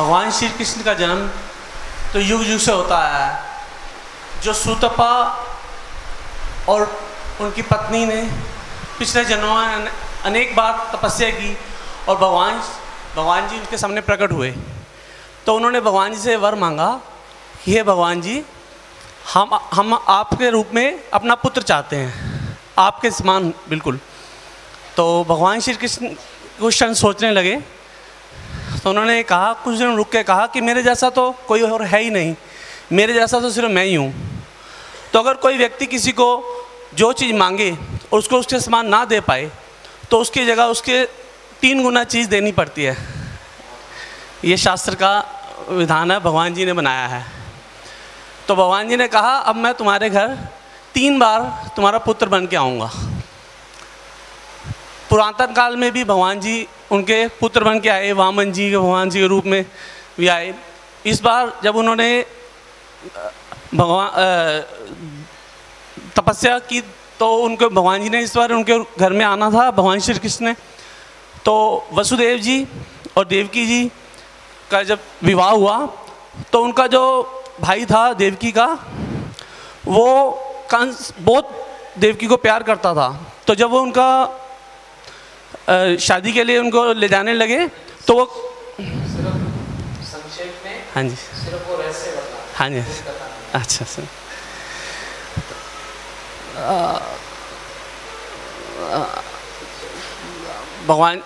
भगवान श्री कृष्ण का जन्म तो युग युग से होता है। जो सूतपा और उनकी पत्नी ने पिछले जन्मों में अनेक बार तपस्या की और भगवान जी उनके सामने प्रकट हुए। तो उन्होंने भगवान जी से वर मांगा कि हे भगवान जी, हम आपके रूप में अपना पुत्र चाहते हैं, आपके समान बिल्कुल। तो भगवान श्री कृष्ण कुछ क्षण सोचने लगे। तो उन्होंने कहा, कुछ दिन रुक के कहा कि मेरे जैसा तो कोई और है ही नहीं, मेरे जैसा तो सिर्फ मैं ही हूँ। तो अगर कोई व्यक्ति किसी को जो चीज़ मांगे और उसको उसके समान ना दे पाए तो उसकी जगह उसके 3 गुना चीज़ देनी पड़ती है। ये शास्त्र का विधान है, भगवान जी ने बनाया है। तो भगवान जी ने कहा, अब मैं तुम्हारे घर 3 बार तुम्हारा पुत्र बन के आऊँगा। पुरातन काल में भी भगवान जी उनके पुत्र बन के आए, वामन जी के भगवान जी के रूप में भी आए। इस बार जब उन्होंने तपस्या की तो उनको भगवान जी ने इस बार उनके घर में आना था, भगवान श्री कृष्ण ने। तो वसुदेव जी और देवकी जी का जब विवाह हुआ तो उनका जो भाई था देवकी का, वो कंस बहुत देवकी को प्यार करता था। तो जब वो उनका शादी के लिए उनको ले जाने लगे तो वो संक्षेप में, हाँ जी, सिर्फ वो रहस्य बता। हाँ जी, अच्छा सर। भगवान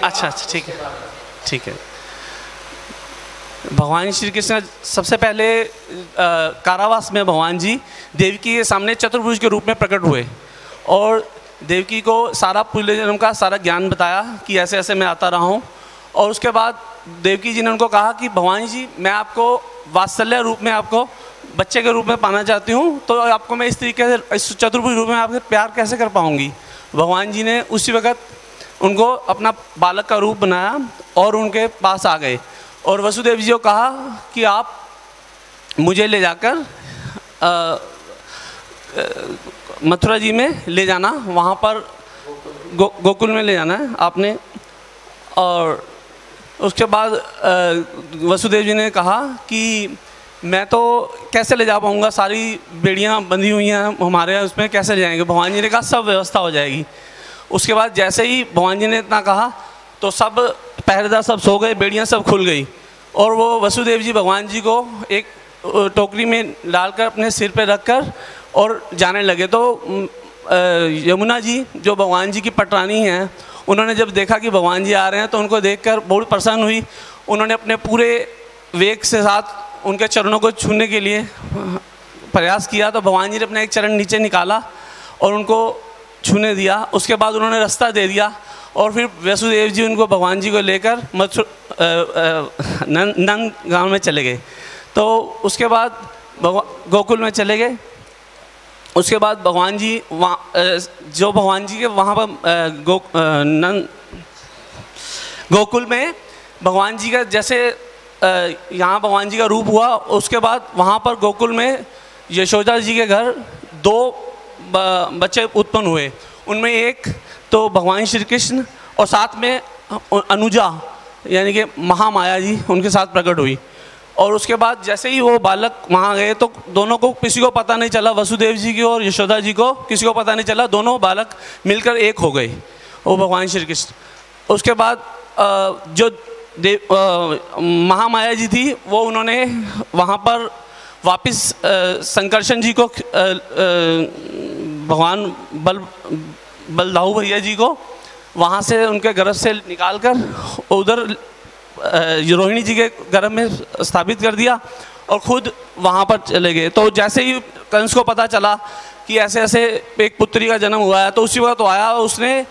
अच्छा ठीक है, ठीक है। भगवान श्री कृष्ण सबसे पहले कारावास में भगवान जी देवकी के सामने चतुर्भुज के रूप में प्रकट हुए और देवकी को सारा पूर्व जन्म का सारा ज्ञान बताया कि ऐसे ऐसे मैं आता रहा हूँ। और उसके बाद देवकी जी ने उनको कहा कि भगवान जी, मैं आपको वात्सल्य रूप में आपको बच्चे के रूप में पाना चाहती हूँ, तो आपको मैं इस तरीके से इस चतुर्भुज रूप में आपसे प्यार कैसे कर पाऊँगी। भगवान जी ने उसी वक्त उनको अपना बालक का रूप बनाया और उनके पास आ गए और वसुदेव जी को कहा कि आप मुझे ले जाकर मथुरा जी में ले जाना, वहाँ पर गोकुल में ले जाना है आपने। और उसके बाद वसुदेव जी ने कहा कि मैं तो कैसे ले जा पाऊँगा, सारी बेड़ियाँ बंधी हुई हैं हमारे यहाँ, उसमें कैसे ले जाएंगे। भगवान जी ने कहा सब व्यवस्था हो जाएगी। उसके बाद जैसे ही भगवान जी ने इतना कहा तो सब पहरेदार सब सो गए, बेड़ियाँ सब खुल गई और वो वसुदेव जी भगवान जी को एक टोकरी में डालकर अपने सिर पे रखकर और जाने लगे। तो यमुना जी जो भगवान जी की पटरानी हैं, उन्होंने जब देखा कि भगवान जी आ रहे हैं तो उनको देखकर बहुत प्रसन्न हुई। उन्होंने अपने पूरे वेग से साथ उनके चरणों को छूने के लिए प्रयास किया तो भगवान जी ने अपना एक चरण नीचे निकाला और उनको छूने दिया। उसके बाद उन्होंने रास्ता दे दिया और फिर वसुदेव जी उनको भगवान जी को लेकर नंद गांव में चले गए। तो उसके बाद गोकुल में चले गए। उसके बाद भगवान जी जो भगवान जी के वहाँ पर गोकुल में भगवान जी का जैसे यहाँ भगवान जी का रूप हुआ, उसके बाद वहाँ पर गोकुल में यशोदा जी के घर 2 बच्चे उत्पन्न हुए। उनमें एक तो भगवान श्री कृष्ण और साथ में अनुजा यानी कि महामाया जी उनके साथ प्रकट हुई। और उसके बाद जैसे ही वो बालक वहाँ गए तो दोनों को किसी को पता नहीं चला, वसुदेव जी की और यशोदा जी को किसी को पता नहीं चला, दोनों बालक मिलकर एक हो गए, वो भगवान श्री कृष्ण। उसके बाद जो महामाया जी थी वो उन्होंने वहाँ पर वापस संकर्षण जी को भगवान बलदाऊ भैया जी को वहाँ से उनके गर्भ से निकाल कर उधर रोहिणी जी के गर्भ में स्थापित कर दिया और खुद वहाँ पर चले गए। तो जैसे ही कंस को पता चला कि ऐसे ऐसे एक पुत्री का जन्म हुआ है तो उसी वक्त तो आया, उसने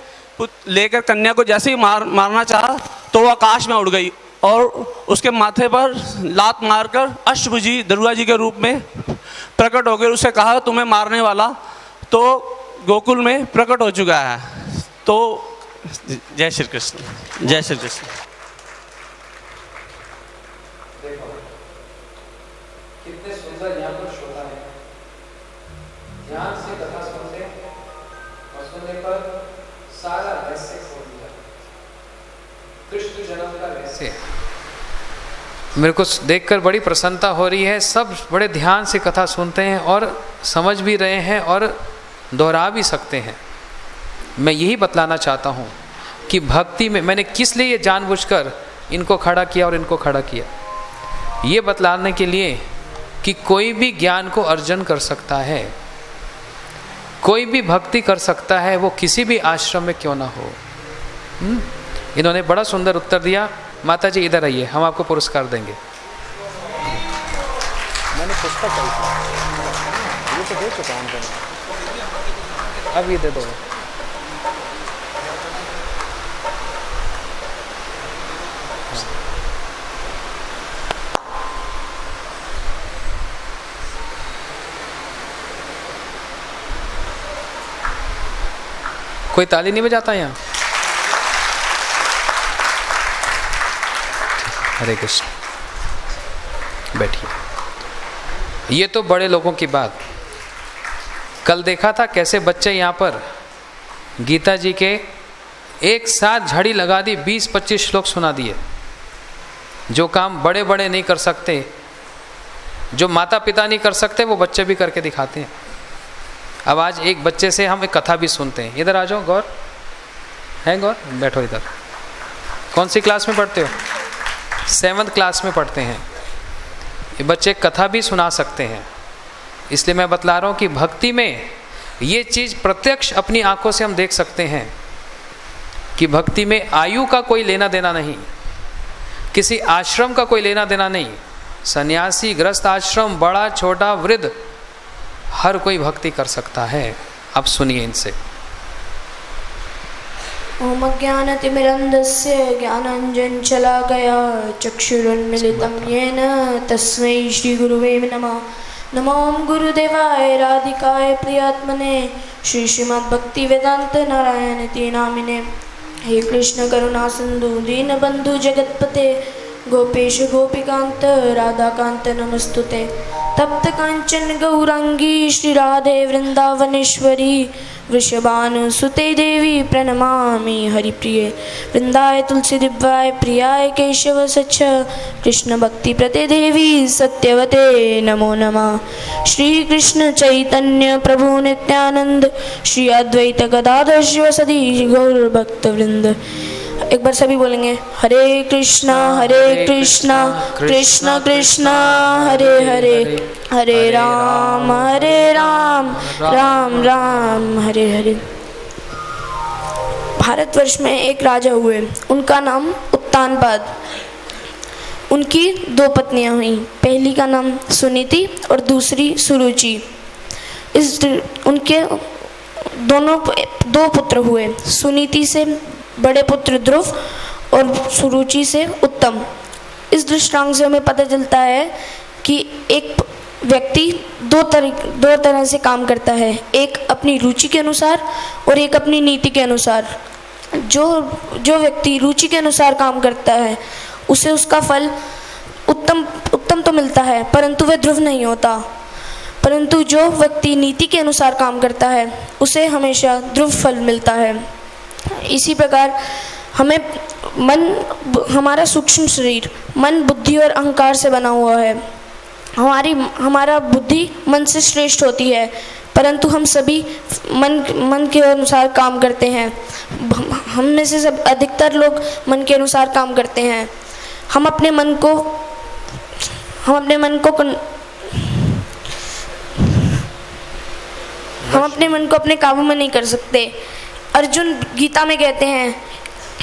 लेकर कन्या को जैसे ही मारना चाहा तो वो आकाश में उड़ गई और उसके माथे पर लात मारकर अष्टभुजी दुर्गा जी के रूप में प्रकट हो गए। उसे कहा तुम्हें मारने वाला तो गोकुल में प्रकट हो चुका है। तो जय श्री कृष्ण, जय श्री कृष्ण। कितने सुंदर यहाँ पर श्रोता है, ध्यान से कथा सुनते और सुनने पर सारा रहस्य खोल दिया। कृष्ण जन्म का रहस्य। मेरे को देखकर बड़ी प्रसन्नता हो रही है। सब बड़े ध्यान से कथा सुनते हैं और समझ भी रहे हैं और दोहरा भी सकते हैं। मैं यही बतलाना चाहता हूँ कि भक्ति में मैंने किस लिए ये जानबूझकर इनको खड़ा किया और इनको खड़ा किया, ये बतलाने के लिए कि कोई भी ज्ञान को अर्जन कर सकता है, कोई भी भक्ति कर सकता है, वो किसी भी आश्रम में क्यों ना हो। इन्होंने बड़ा सुंदर उत्तर दिया। माता जी इधर आइए, हम आपको पुरस्कार देंगे। मैंने पुस्तक ये तो दे चुका हूँ, अब ये दे दो। कोई ताली नहीं बजाता यहाँ? हरे कृष्ण, बैठिए। ये तो बड़े लोगों की बात। कल देखा था कैसे बच्चे यहाँ पर गीता जी के एक साथ झड़ी लगा दी, 20-25 श्लोक सुना दिए। जो काम बड़े बड़े नहीं कर सकते, जो माता पिता नहीं कर सकते, वो बच्चे भी करके दिखाते हैं। अब आज एक बच्चे से हम एक कथा भी सुनते हैं। इधर आ जाओ गौर, है गौर, बैठो इधर। कौन सी क्लास में पढ़ते हो? 7th क्लास में पढ़ते हैं। ये बच्चे कथा भी सुना सकते हैं। इसलिए मैं बतला रहा हूँ कि भक्ति में ये चीज़ प्रत्यक्ष अपनी आंखों से हम देख सकते हैं कि भक्ति में आयु का कोई लेना देना नहीं, किसी आश्रम का कोई लेना देना नहीं। सन्यासी, गृहस्थ आश्रम, बड़ा छोटा, वृद्ध, हर कोई भक्ति कर सकता है। अब सुनिए इनसे। ओम अज्ञानतिमिरन्धस्य ज्ञानाञ्जनशलाकया चक्षुरुन्मीलितं येन तस्मै श्रीगुरुवे नमः। नमो गुरुदेवाय राधिकाय प्रियात्मने श्री श्रीमद्भक्तिवेदांत नारायणति नामिने। हे कृष्ण करुणा सिंधु दीनबंधु जगतपते गोपेश गोपिकांत राधाकांत नमस्तुते। तप्त कांचन गौरांगी श्री राधे वृंदावनेश्वरी वृषभानुसुते देवी प्रणमामि हरिप्रिये। वृंदाय तुलसी दिव्याय प्रियाय केशव सच्च कृष्ण भक्ति प्रते देवी सत्यवते नमो नमः। श्री कृष्ण चैतन्य प्रभु नित्यानंद श्री अद्वैत गदाधर शिवसदी गौर भक्त वृंद। एक बार सभी बोलेंगे हरे कृष्णा कृष्ण कृष्ण हरे हरे, हरे राम राम राम हरे हरे। भारतवर्ष में एक राजा हुए, उनका नाम उत्तानपाद। उनकी 2 पत्नियां हुई, पहली का नाम सुनीति और दूसरी सुरुचि। उनके दोनों 2 पुत्र हुए, सुनीति से बड़े पुत्र ध्रुव और सुरुचि से उत्तम। इस दृष्टांत से हमें पता चलता है कि एक व्यक्ति दो तरह से काम करता है, एक अपनी रुचि के अनुसार और एक अपनी नीति के अनुसार। जो व्यक्ति रुचि के अनुसार काम करता है उसे उसका फल उत्तम तो मिलता है, परंतु वह ध्रुव नहीं होता। परंतु जो व्यक्ति नीति के अनुसार काम करता है उसे हमेशा ध्रुव फल मिलता है। इसी प्रकार हमारा सूक्ष्म शरीर मन, बुद्धि और अहंकार से बना हुआ है। हमारा बुद्धि मन से श्रेष्ठ होती है, परंतु हम सभी मन के अनुसार काम करते हैं। हम में से सब अधिकतर लोग मन के अनुसार काम करते हैं। हम अपने मन को अपने काबू में नहीं कर सकते। अर्जुन गीता में कहते हैं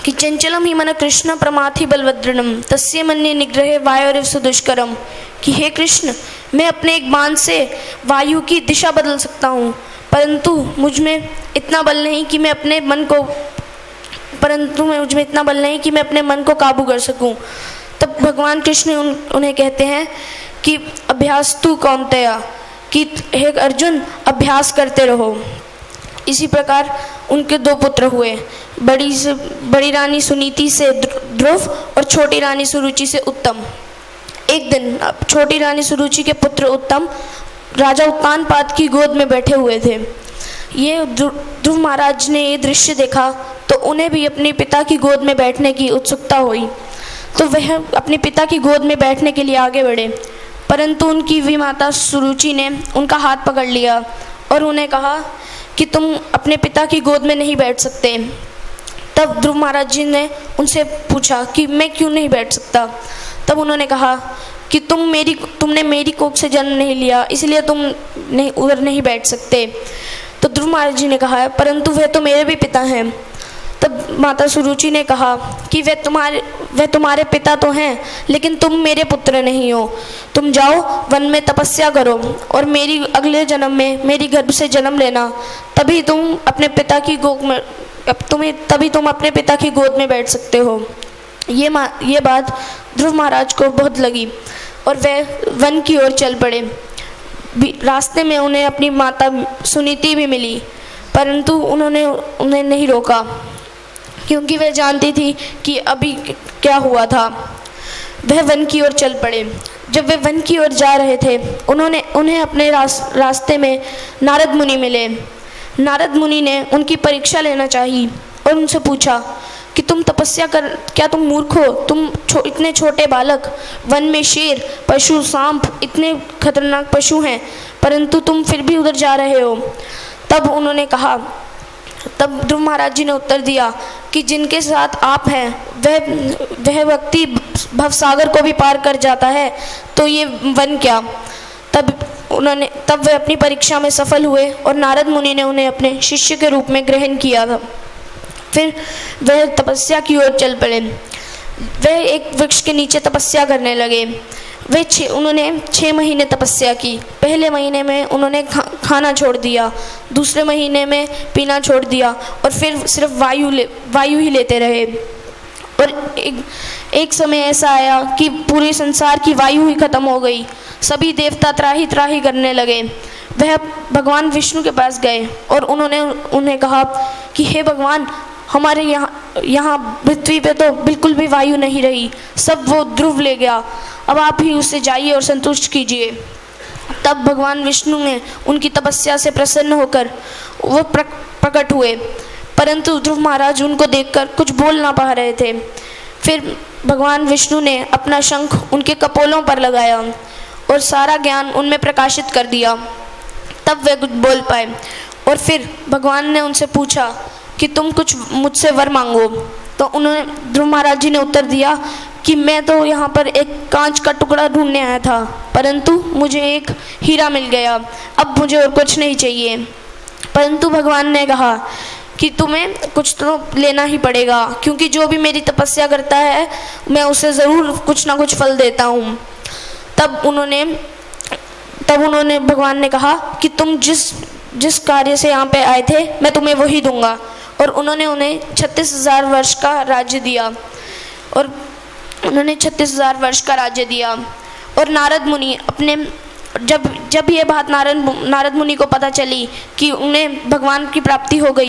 कि चंचलम ही मन कृष्ण प्रमाथि बलवद्रणम तस्य मन्ये निग्रहे वायुरिव सुदुष्करम। कि हे कृष्ण, मैं अपने एक बाण से वायु की दिशा बदल सकता हूँ, परंतु मुझ में इतना बल नहीं कि मैं अपने मन को काबू कर सकूं। तब भगवान कृष्ण उन्हें कहते हैं कि अभ्यास तू कौन्तेय, कि हे अर्जुन अभ्यास करते रहो। इसी प्रकार उनके 2 पुत्र हुए, बड़ी रानी सुनीति से ध्रुव और छोटी रानी सुरुचि से उत्तम। एक दिन छोटी रानी सुरुचि के पुत्र उत्तम राजा उत्तानपाद की गोद में बैठे हुए थे। ये ध्रुव महाराज ने ये दृश्य देखा तो उन्हें भी अपने पिता की गोद में बैठने की उत्सुकता हुई, तो वह अपने पिता की गोद में बैठने के लिए आगे बढ़े, परंतु उनकी विमाता सुरुचि ने उनका हाथ पकड़ लिया और उन्हें कहा कि तुम अपने पिता की गोद में नहीं बैठ सकते। तब ध्रुव महाराज जी ने उनसे पूछा कि मैं क्यों नहीं बैठ सकता। तब उन्होंने कहा कि तुमने मेरी कोख से जन्म नहीं लिया, इसलिए तुम नहीं उधर नहीं बैठ सकते। तो ध्रुव महाराज जी ने कहा परंतु वे तो मेरे भी पिता हैं। तब माता सुरुचि ने कहा कि वे तुम्हारे पिता तो हैं, लेकिन तुम मेरे पुत्र नहीं हो। तुम जाओ वन में तपस्या करो और मेरी अगले जन्म में मेरी गर्भ से जन्म लेना, तभी तुम अपने पिता की गोद में बैठ सकते हो। ये बात ध्रुव महाराज को बहुत लगी और वे वन की ओर चल पड़े। रास्ते में उन्हें अपनी माता सुनीति भी मिली, परंतु उन्होंने उन्हें नहीं रोका, क्योंकि वह जानती थी कि अभी क्या हुआ था। वह वन की ओर चल पड़े। जब वे वन की ओर जा रहे थे, उन्हें अपने रास्ते में नारद मुनि मिले। नारद मुनि ने उनकी परीक्षा लेना चाही और उनसे पूछा कि तुम तपस्या कर, क्या तुम मूर्ख हो? तुम इतने छोटे बालक, वन में शेर, पशु, सांप, इतने खतरनाक पशु हैं, परंतु तुम फिर भी उधर जा रहे हो। तब ध्रुव महाराज जी ने उत्तर दिया कि जिनके साथ आप हैं वह व्यक्ति भवसागर को भी पार कर जाता है, तो ये वन क्या। तब वे अपनी परीक्षा में सफल हुए और नारद मुनि ने उन्हें अपने शिष्य के रूप में ग्रहण किया था। फिर वह तपस्या की ओर चल पड़े। वह एक वृक्ष के नीचे तपस्या करने लगे। उन्होंने 6 महीने तपस्या की। पहले महीने में उन्होंने खाना छोड़ दिया, दूसरे महीने में पीना छोड़ दिया और फिर सिर्फ वायु ही लेते रहे। और एक समय ऐसा आया कि पूरे संसार की वायु ही खत्म हो गई। सभी देवता त्राही त्राही करने लगे। वह भगवान विष्णु के पास गए और उन्होंने उन्हें कहा कि हे भगवान, हमारे यहाँ पृथ्वी पे तो बिल्कुल भी वायु नहीं रही, सब वो ध्रुव ले गया, अब आप ही उससे जाइए और संतुष्ट कीजिए। तब भगवान विष्णु ने उनकी तपस्या से प्रसन्न होकर वो प्रकट हुए, परंतु ध्रुव महाराज उनको देखकर कुछ बोल ना पा रहे थे। फिर भगवान विष्णु ने अपना शंख उनके कपोलों पर लगाया और सारा ज्ञान उनमें प्रकाशित कर दिया। तब वे कुछ बोल पाए और फिर भगवान ने उनसे पूछा कि तुम कुछ मुझसे वर मांगो। तो उन्होंने ध्रुव महाराज जी ने उत्तर दिया कि मैं तो यहाँ पर एक कांच का टुकड़ा ढूंढने आया था, परंतु मुझे एक हीरा मिल गया, अब मुझे और कुछ नहीं चाहिए। परंतु भगवान ने कहा कि तुम्हें कुछ तो लेना ही पड़ेगा, क्योंकि जो भी मेरी तपस्या करता है मैं उसे ज़रूर कुछ ना कुछ फल देता हूँ। तब उन्होंने भगवान ने कहा कि तुम जिस कार्य से यहाँ पे आए थे मैं तुम्हें वही दूंगा। और उन्होंने उन्हें 36,000 वर्ष का राज्य दिया। और नारद मुनि जब ये बात नारद मुनि को पता चली कि उन्हें भगवान की प्राप्ति हो गई,